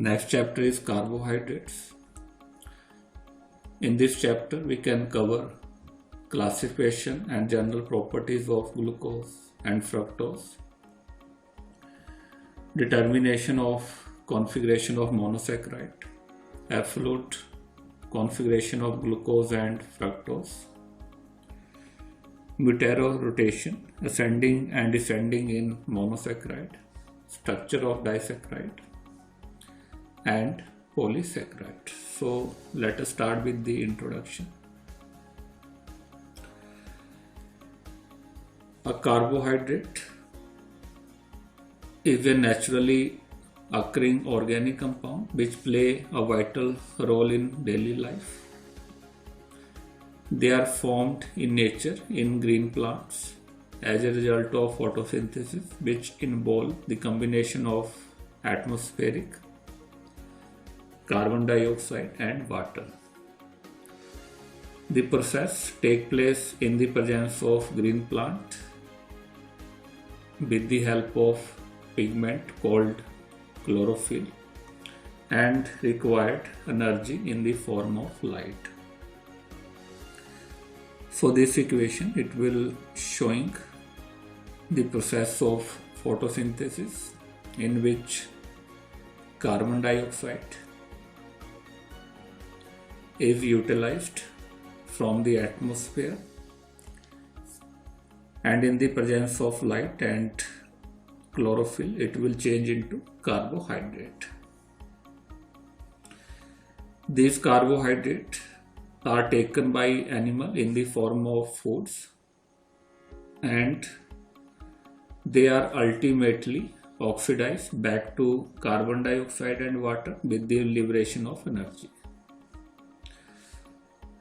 Next chapter is carbohydrates. In this chapter we can cover classification and general properties of glucose and fructose, determination of configuration of monosaccharide, absolute configuration of glucose and fructose, heterorotation, ascending and descending in monosaccharide, structure of disaccharide, and polysaccharide. So let us start with the introduction. A carbohydrate is a naturally occurring organic compound which play a vital role in daily life. They are formed in nature in green plants as a result of photosynthesis, which involve the combination of atmospheric carbon dioxide and water. The process takes place in the presence of green plant with the help of pigment called chlorophyll and required energy in the form of light. For this equation, it will showing the process of photosynthesis in which carbon dioxide is utilized from the atmosphere, and in the presence of light and chlorophyll it will change into carbohydrate. These carbohydrates are taken by animal in the form of foods, and they are ultimately oxidized back to carbon dioxide and water with the liberation of energy.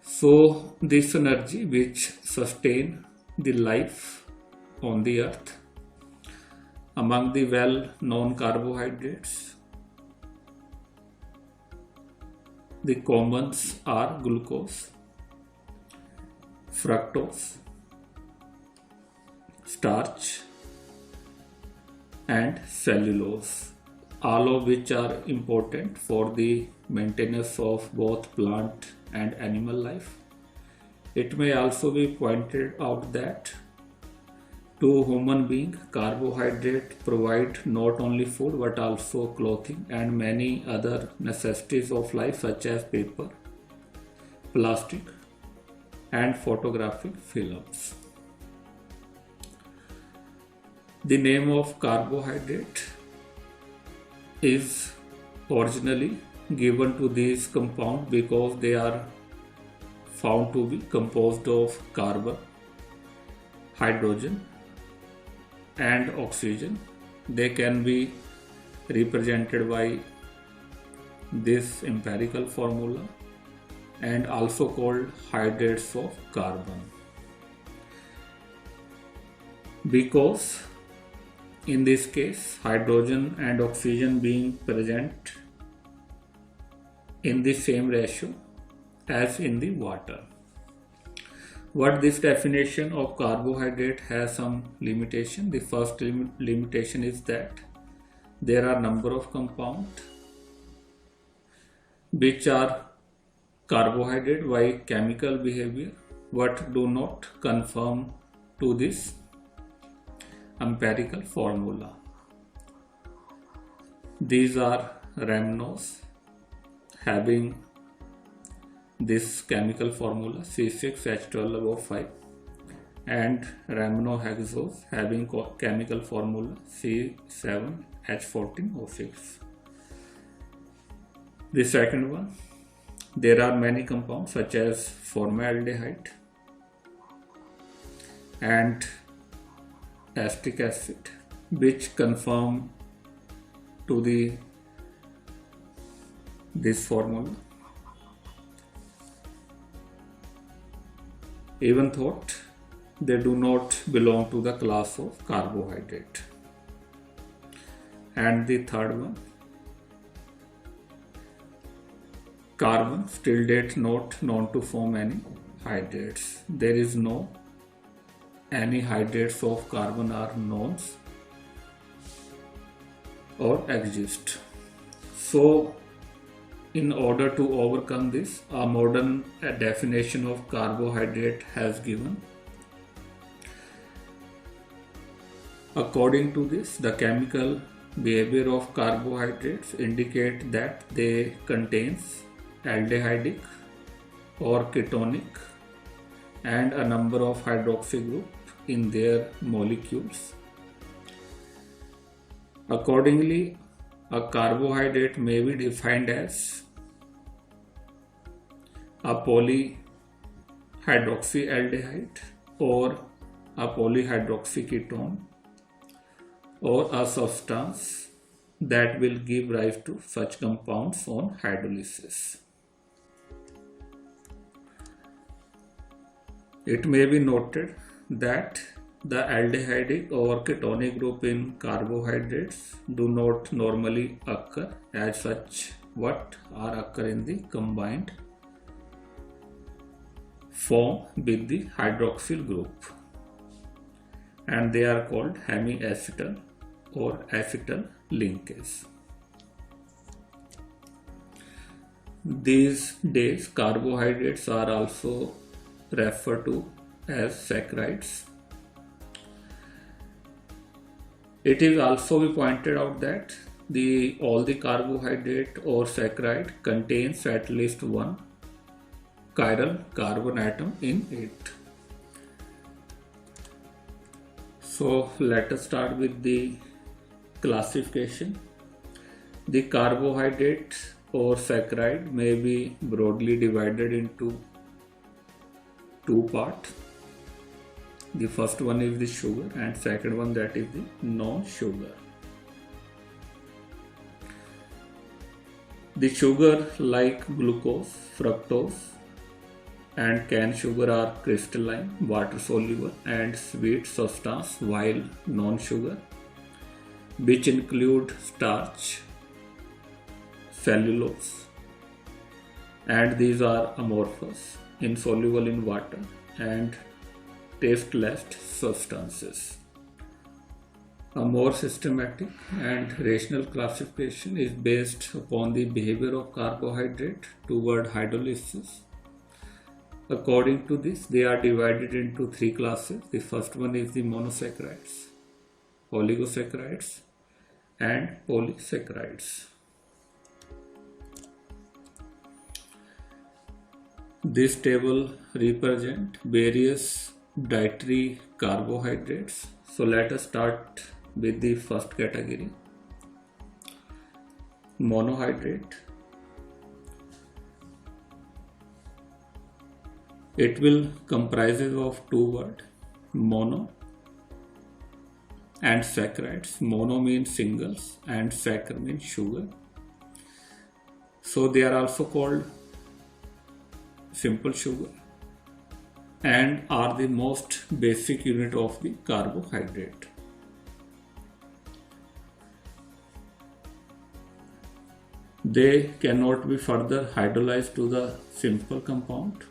So this energy which sustain the life on the earth. Among the well-known carbohydrates, the commons are glucose, fructose, starch, and cellulose, all of which are important for the maintenance of both plant and animal life. It may also be pointed out that to human being, carbohydrates provide not only food but also clothing and many other necessities of life such as paper, plastic, and photographic films. The name of carbohydrate is originally given to these compounds because they are found to be composed of carbon, hydrogen, and oxygen. They can be represented by this empirical formula and also called hydrates of carbon, because in this case hydrogen and oxygen being present in the same ratio as in the water. What this definition of carbohydrate has some limitation. The first limitation is that there are number of compounds which are carbohydrate by chemical behavior but do not conform to this empirical formula. These are ramenose having this chemical formula C6H12O5 and raminohexose having chemical formula C7H14O6. The second one, there are many compounds such as formaldehyde and acetic acid which conform to this formula, even though they do not belong to the class of carbohydrate. And the third one, carbon still date not known to form any hydrates. There is no any hydrates of carbon are known or exist. So in order to overcome this, a modern definition of carbohydrate has given. According to this, the chemical behavior of carbohydrates indicate that they contains aldehydic or ketonic and a number of hydroxy groups in their molecules. Accordingly, a carbohydrate may be defined as a polyhydroxyaldehyde or a polyhydroxy ketone or a substance that will give rise to such compounds on hydrolysis. It may be noted that the aldehydic or ketonic group in carbohydrates do not normally occur as such what are occur in the combined form with the hydroxyl group, and they are called hemiacetal or acetal linkage. These days carbohydrates are also referred to as saccharides. It is also be pointed out that all the carbohydrate or saccharide contains at least one chiral carbon atom in it. So let us start with the classification. The carbohydrate or saccharide may be broadly divided into two parts. The first one is the sugar and second one that is the non-sugar. The sugar like glucose, fructose and cane sugar are crystalline, water soluble and sweet substance, while non-sugar, which include starch, cellulose, and these are amorphous, insoluble in water and tasteless substances. A more systematic and rational classification is based upon the behavior of carbohydrate toward hydrolysis. According to this, they are divided into three classes. The first one is the monosaccharides, oligosaccharides, and polysaccharides. This table represents various dietary carbohydrates. So let us start with the first category, monohydrate. It will comprises of two words, mono and saccharides. Mono means singles and saccharide means sugar. So they are also called simple sugar and are the most basic unit of the carbohydrate. They cannot be further hydrolyzed to the simple compound.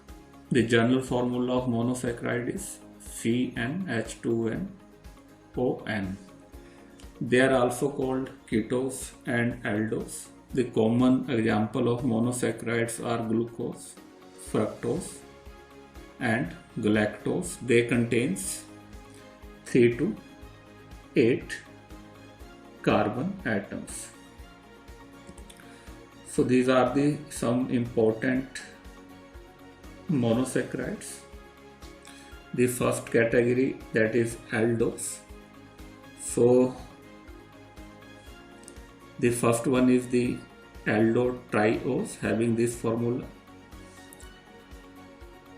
The general formula of monosaccharide is CnH2nOn. They are also called ketose and aldose. The common example of monosaccharides are glucose, fructose and galactose. They contains 3 to 8 carbon atoms. So these are the some important monosaccharides. The first category, that is aldose. So the first one is the aldotriose, having this formula,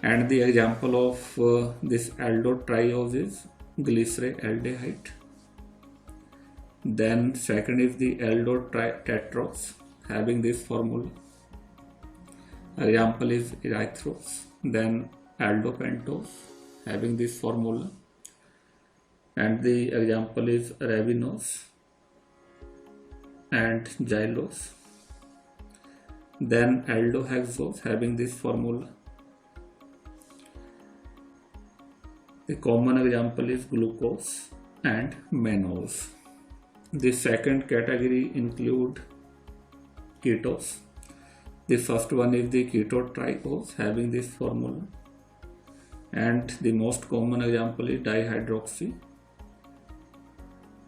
and the example of this aldotriose is glyceraldehyde. Then second is the aldotetrose, having this formula. Example is erythrose. Then aldopentose, having this formula, and the example is ravinose and xylose. Then aldohexose, having this formula. The common example is glucose and mannose. The second category include ketos. The first one is the ketotriose having this formula, and the most common example is dihydroxy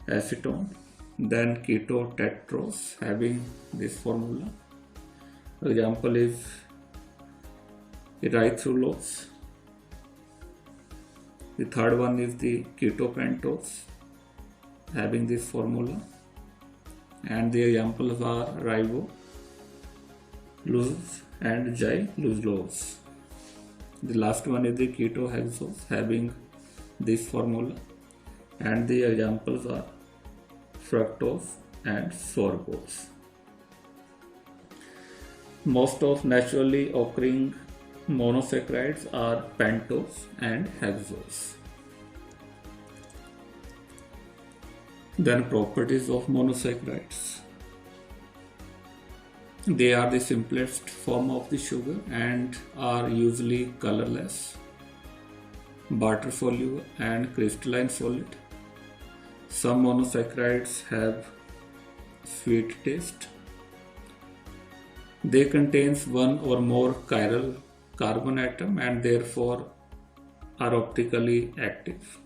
acetone. Then ketotetrose having this formula. Example is erythrulose. The third one is the ketopentose having this formula, and the examples are ribose and xylulose. The last one is the ketohexose having this formula, and the examples are fructose and sorbose. Most of naturally occurring monosaccharides are pentose and hexose. Then properties of monosaccharides. They are the simplest form of the sugar and are usually colorless, water soluble and crystalline solid. Some monosaccharides have sweet taste. They contain one or more chiral carbon atom and therefore are optically active.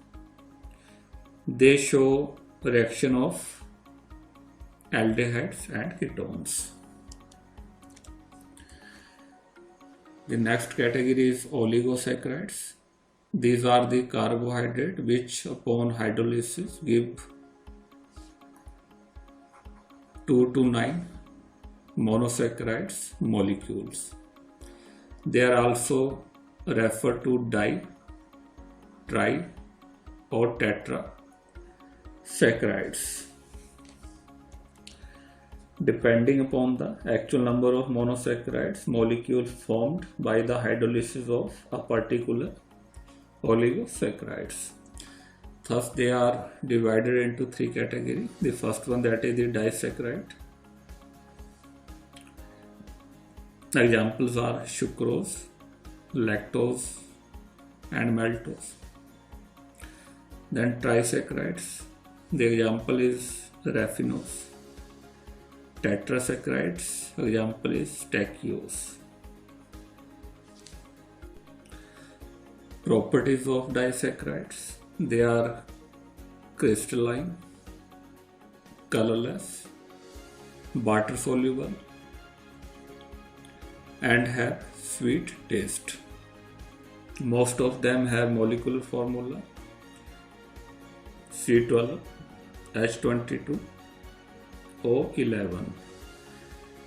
They show reaction of aldehydes and ketones. The next category is oligosaccharides. These are the carbohydrates which upon hydrolysis give 2 to 9 monosaccharides molecules. They are also referred to di, tri or tetra saccharides. Depending upon the actual number of monosaccharides molecules formed by the hydrolysis of a particular oligosaccharides. Thus they are divided into three categories. The first one, that is the disaccharide. Examples are sucrose, lactose and maltose. Then trisaccharides. The example is raffinose. Tetrasaccharides, example is stachyose. Properties of disaccharides. They are crystalline, colorless, water soluble and have sweet taste. Most of them have molecular formula C12, H22, O11.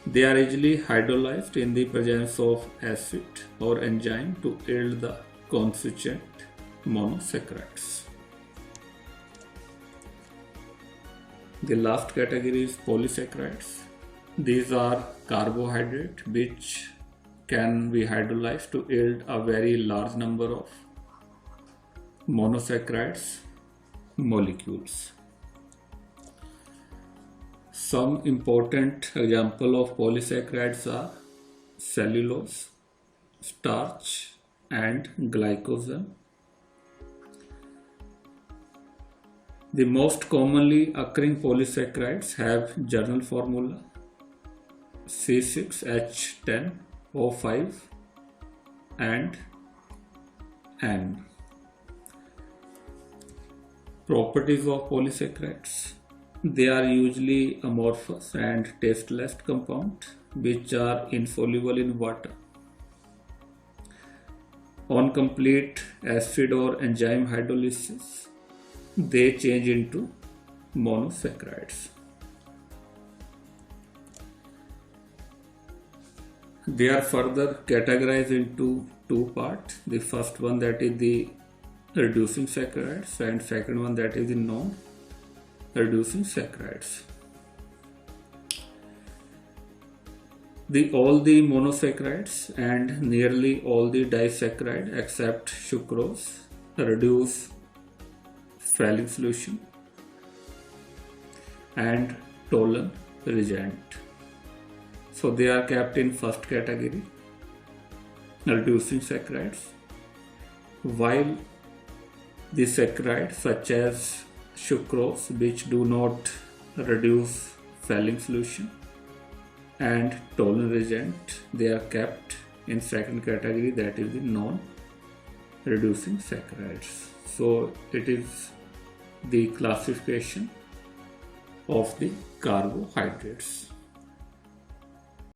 They are easily hydrolyzed in the presence of acid or enzyme to yield the constituent monosaccharides. The last category is polysaccharides. These are carbohydrates which can be hydrolyzed to yield a very large number of monosaccharides molecules. Some important example of polysaccharides are cellulose, starch and glycogen. The most commonly occurring polysaccharides have journal formula C6H10O5 and N. Properties of polysaccharides. They are usually amorphous and tasteless compounds which are insoluble in water. On complete acid or enzyme hydrolysis, they change into monosaccharides. They are further categorized into two parts. The first one, that is the reducing saccharides, and second one, that is the non-reducing saccharides. All the monosaccharides and nearly all the disaccharides except sucrose reduce Fehling solution and Tollens reagent. So they are kept in first category, reducing saccharides, while the saccharides such as sucrose, which do not reduce Fehling solution, and tolerant, they are kept in second category, that is the non-reducing saccharides. So it is the classification of the carbohydrates.